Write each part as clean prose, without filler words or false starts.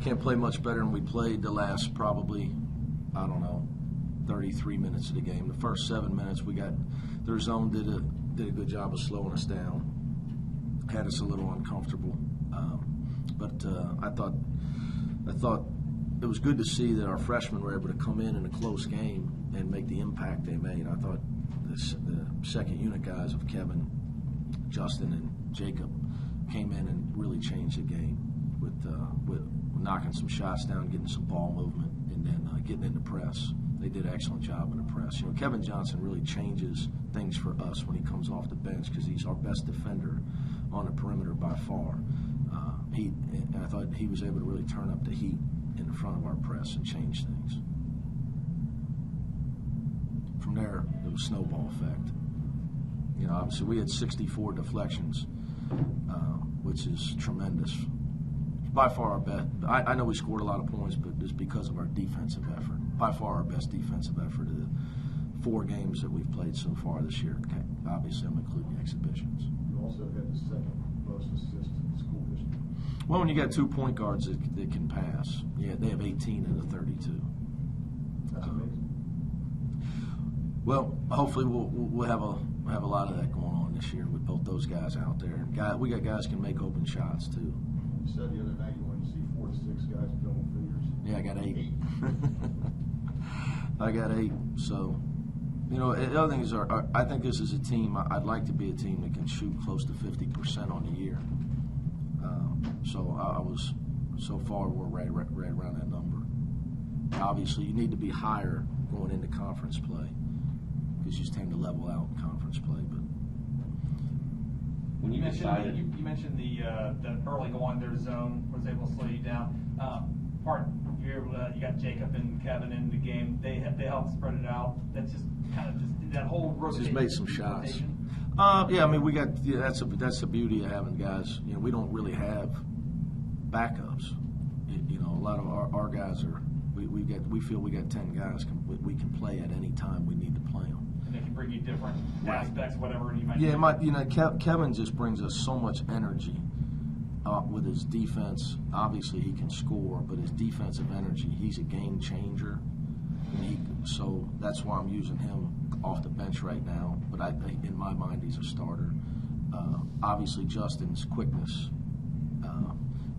can't play much better than we played the last probably, I don't know, 33 minutes of the game. The first 7 minutes, their zone did a good job of slowing us down, had us a little uncomfortable. But I thought it was good to see that our freshmen were able to come in a close game and make the impact they made. I thought the second unit guys of Kevin, Justin, and Jacob came in and really changed the game with knocking some shots down, getting some ball movement, and then getting into press. They did an excellent job in the press. Kevin Johnson really changes things for us when he comes off the bench because he's our best defender on the perimeter by far. And I thought he was able to really turn up the heat in the front of our press and change things. From there, it was snowball effect. Obviously we had 64 deflections, which is tremendous. By far our best. I know we scored a lot of points, but it's because of our defensive effort. By far our best defensive effort of the 4 games that we've played so far this year. Okay. Obviously, I'm including exhibitions. You also had the second most assists in school history. Well, when you got 2 point guards that can pass, they have 18 in the 32. That's amazing. Well, hopefully we'll have a lot of that going on this year with both those guys out there. We got guys can make open shots too. You said the other night you wanted to see 4 to 6 guys in double figures. Yeah, I got 8. I got 8. So, the other thing is, I think this is a team. I'd like to be a team that can shoot close to 50% on the year. So far we're right around that number. Obviously, you need to be higher going into conference play because you just tend to level out in conference play. But when you mentioned the early going their zone was able to slow you down. You got Jacob and Kevin in the game. They helped spread it out. That's just kind of that whole rotation. Just made some shots. We got that's the beauty of having guys. We don't really have backups. A lot of our guys are. We feel we got 10 guys we can play at any time we need to play them. And they can bring you different aspects, whatever you might. Yeah, Kevin just brings us so much energy with his defense. Obviously, he can score, but his defensive energy, he's a game changer. So that's why I'm using him off the bench right now. But in my mind, he's a starter. Obviously, Justin's quickness.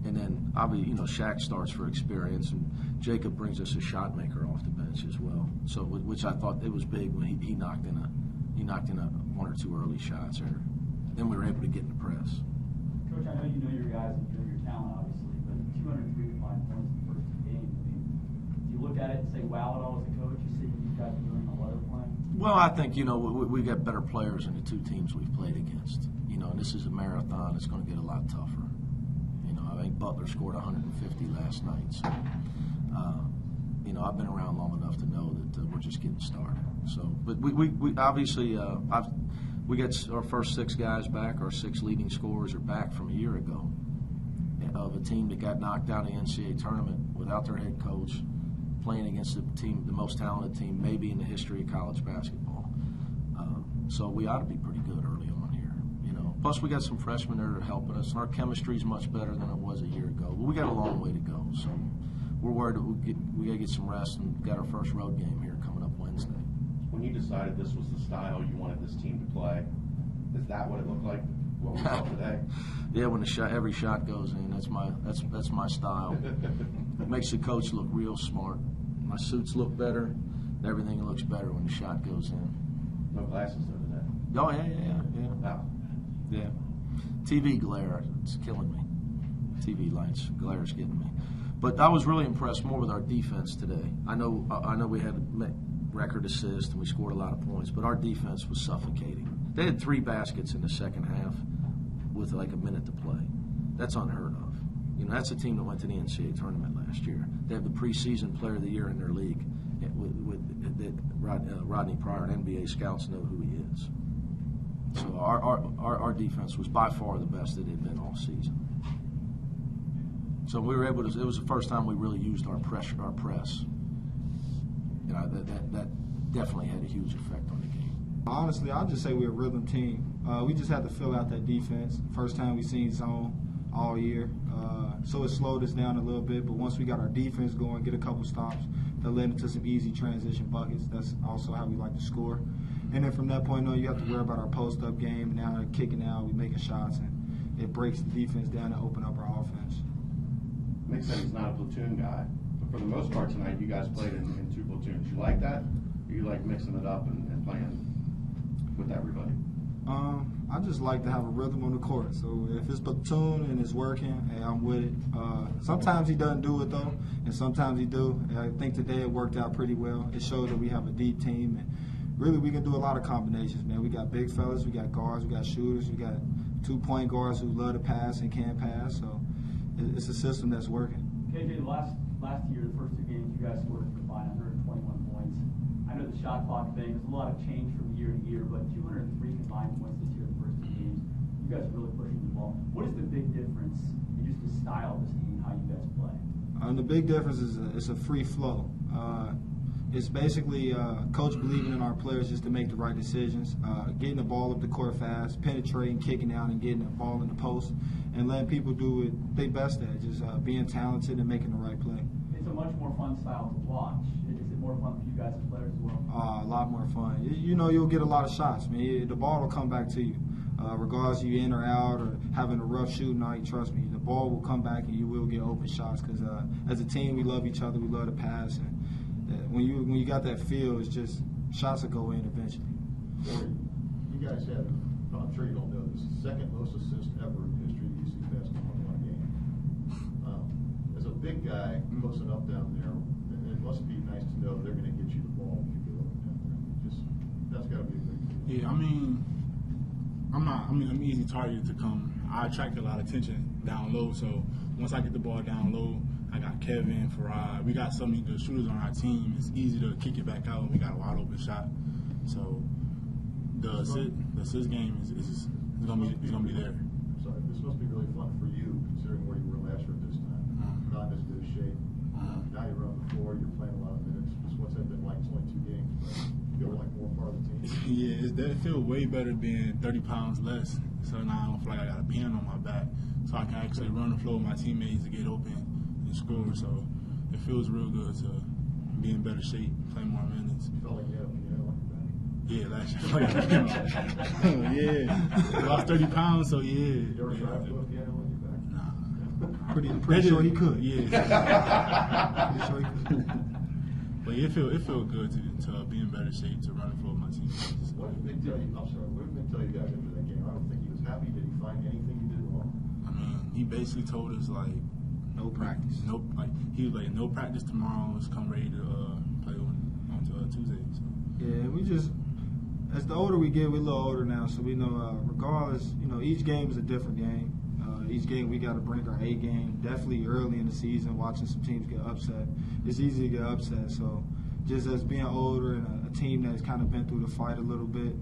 And then, obviously, Shaq starts for experience, and Jacob brings us a shot maker off the bench as well. So, which I thought it was big when he knocked in a 1 or 2 early shots there. Then we were able to get in the press. Coach, I know you know your guys and you know your talent, obviously, but 203 combined points in the first 2 games. Do you look at it and say, wow, at all as a coach? You see what you guys are doing on the other playing? Well, I think we got better players in the 2 teams we've played against. And this is a marathon. It's going to get a lot tougher. I think Butler scored 150 last night. So, I've been around long enough to know that we're just getting started. So, but we obviously we got our first 6 guys back. Our 6 leading scorers are back from a year ago of a team that got knocked out of the NCAA tournament without their head coach, playing against the most talented team maybe in the history of college basketball. So we ought to be pretty good early on here. Plus, we got some freshmen that are helping us. Our chemistry is much better than it was a year ago. But we got a long way to go. So we're worried that we got to get some rest and got our first road game here coming up Wednesday. When you decided this was the style you wanted this team to play, is that what it looked like? What we saw today? Yeah, when every shot goes in, that's my style. It makes the coach look real smart. My suits look better. Everything looks better when the shot goes in. No glasses though today. Oh yeah. Wow. Yeah. TV glare, it's killing me. TV lights, glare is getting me. But I was really impressed more with our defense today. I know we had a record assist and we scored a lot of points, but our defense was suffocating. They had 3 baskets in the second half with like a minute to play. That's unheard of. That's a team that went to the NCAA tournament last year. They have the preseason player of the year in their league. Rodney Pryor and NBA scouts know who he is. So our defense was by far the best it had been all season. So we were able to. It was the first time we really used our press. That definitely had a huge effect on the game. Honestly, I'll just say we're a rhythm team. We just had to fill out that defense. First time we seen zone. all year. So it slowed us down a little bit, but once we got our defense going, get a couple stops, that led into some easy transition buckets. That's also how we like to score. And then from that point on, you have to worry about our post-up game. Now they're kicking out, we making shots, and it breaks the defense down and open up our offense. Mick said he's not a platoon guy, but for the most part tonight, you guys played in two platoons. You like that? Or you like mixing it up and playing with everybody? I just like to have a rhythm on the court. So if it's platoon and it's working, hey, I'm with it. Sometimes he doesn't do it though, and sometimes he do. And I think today it worked out pretty well. It showed that we have a deep team, and really we can do a lot of combinations, man. We got big fellas, we got guards, we got shooters, we got 2-point guards who love to pass and can pass. So it's a system that's working. KJ, last year, the first 2 games, you guys scored a combined 121 points. I know the shot clock thing, there's a lot of change from year to year, but 203 combined points this year the first 2 games. You guys are really pushing the ball. What is the big difference in just the style of this team, how you guys play? And the big difference is it's a free flow. It's basically coach believing in our players just to make the right decisions, getting the ball up the court fast, penetrating, kicking out, and getting the ball in the post, and letting people do what they best at, just being talented and making the right play. It's a much more fun style to watch. Is it more fun for you guys as players as well? A lot more fun. You know, you'll get a lot of shots, man. The ball will come back to you. Regardless if you're in or out or having a rough shooting night, trust me, the ball will come back and you will get open shots because as a team, we love each other, we love to pass, and when you got that feel, it's just shots will go in eventually. Corey, you guys had, I'm sure you don't know this, second most assists ever in the history of UC basketball in one game. As a big guy posting up down there, it must be nice to know they're going to get you the ball if you get open down there. That's got to be a big deal. Yeah, I'm easy target to come. I attract a lot of attention down low, so once I get the ball down low, I got Kevin, Farad. We got so many good shooters on our team. It's easy to kick it back out when we got a wide open shot. So the assist game is gonna be there. So this must be really fun for you, considering where you were last year at this time. Not in as good a shape. Now you're on the floor. You're playing a lot of minutes. What's that been like? It's only 2 games. But you feel like more part of the team. Yeah, it feels way better being 30 pounds less. So now I don't feel like I got a pen on my back, so I can actually run the floor with my teammates to get open and score. So it feels real good to be in better shape, play more minutes. You felt like you had a piano on your back. Yeah, last year. Yeah, lost 30 pounds, so yeah. You ever tried to put a piano on your back? Nah. Pretty sure he could. Yeah. Pretty sure he could. But it feel good to be in better shape to run the floor with my teammates. What did Mick tell you? I'm sorry. What did Mick tell you guys after that game? I don't think he was happy. Did he find anything you did wrong? I mean, he basically told us like No practice. He was like, no practice tomorrow. Let's come ready to play on Tuesday. So. Yeah, we just, as the older we get, we're a little older now, so we know regardless, each game is a different game. Each game we got to bring our A game. Definitely early in the season, watching some teams get upset. It's easy to get upset. So just as being older and a team that's kind of been through the fight a little bit,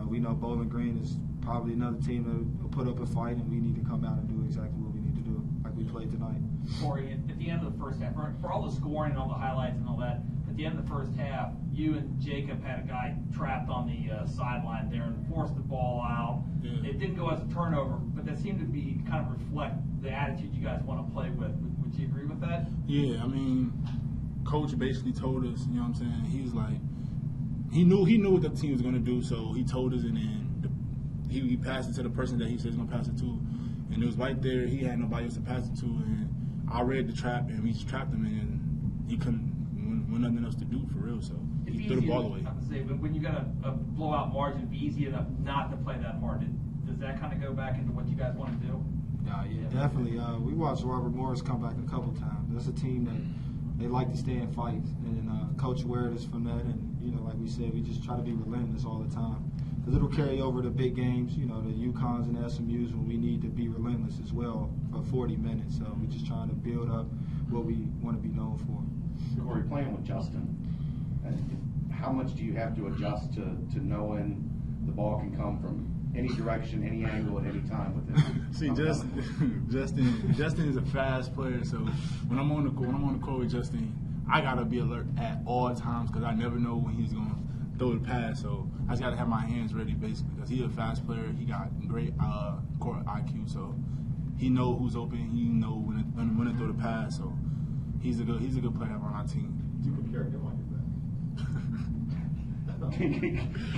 we know Bowling Green is probably another team that will put up a fight, and we need to come out and do exactly what we need to do, like we played tonight. Corey, at the end of the first half, for all the scoring and all the highlights and all that, at the end of the first half, you and Jacob had a guy trapped on the sideline there and forced the ball out. Yeah. It didn't go as a turnover, but that seemed to be kind of reflect the attitude you guys want to play with. Would you agree with that? Yeah, I mean, Coach basically told us, you know what I'm saying? He's like, he knew what the team was going to do, so he told us, and then he passed it to the person that he said he's going to pass it to. And it was right there. He had nobody else to pass it to, and I read the trap, and we just trapped him, and he couldn't, with nothing else to do for real, so he threw the ball away. I would say, but when you got a blowout margin, it'd be easy enough not to play that hard. Does that kind of go back into what you guys want to do? Yeah, definitely. We watched Robert Morris come back a couple times. That's a team that they like to stay in fights, and Coach Ware is from that. And like we said, we just try to be relentless all the time because it'll carry over to big games. The UConns and SMUs when we need to be relentless as well for 40 minutes. So we're just trying to build up what we want to be known for. Corey, playing with Justin, how much do you have to adjust to knowing the ball can come from any direction, any angle, at any time with him? See, Justin is a fast player, so when I'm on the court with Justin, I gotta be alert at all times because I never know when he's gonna throw the pass. So I just gotta have my hands ready, basically, because he's a fast player. He got great court IQ, so he know who's open. He know when to throw the pass. So he's a good player on our team. You can carry him on your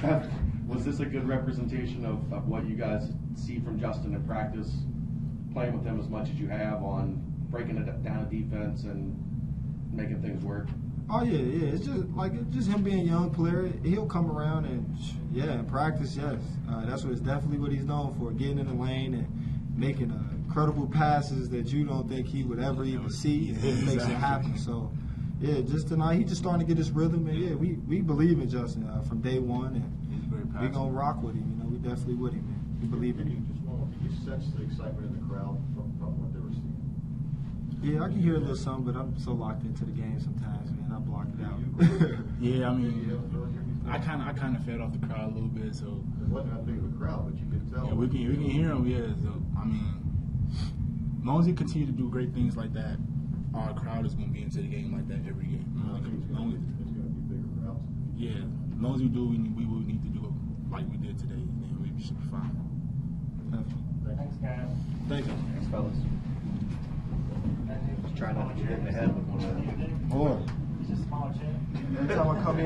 back. Was this a good representation of what you guys see from Justin in practice, playing with him as much as you have on breaking it down a defense and making things work? Oh yeah. It's just him being a young player. He'll come around and in practice, yes, that's definitely what he's known for, getting in the lane and making incredible passes that you don't think he would ever even see, and he makes it happen. So yeah, just tonight he's just starting to get his rhythm, and yeah, we believe in Justin from day one, and we're gonna rock with him. We definitely with him, man. We believe in him. Did you sense the excitement in the crowd from what they were seeing? Yeah, I can hear a little something, but I'm so locked into the game sometimes, man. I block it out. Yeah, I mean, I kind of fed off the crowd a little bit, so. It wasn't that big of a crowd, but you could tell. Yeah, we can hear him. Yeah, so I mean, as long as he continue to do great things like that, our crowd is gonna be into the game like that every game. I think it's going to be bigger crowds. Yeah, as long as we do, we will need to do it like we did today, then we should be fine. Thanks, guys. Thank you. Thanks, fellas. Just trying not to get in the head with one another. Boy, Just small chat. every time I come in.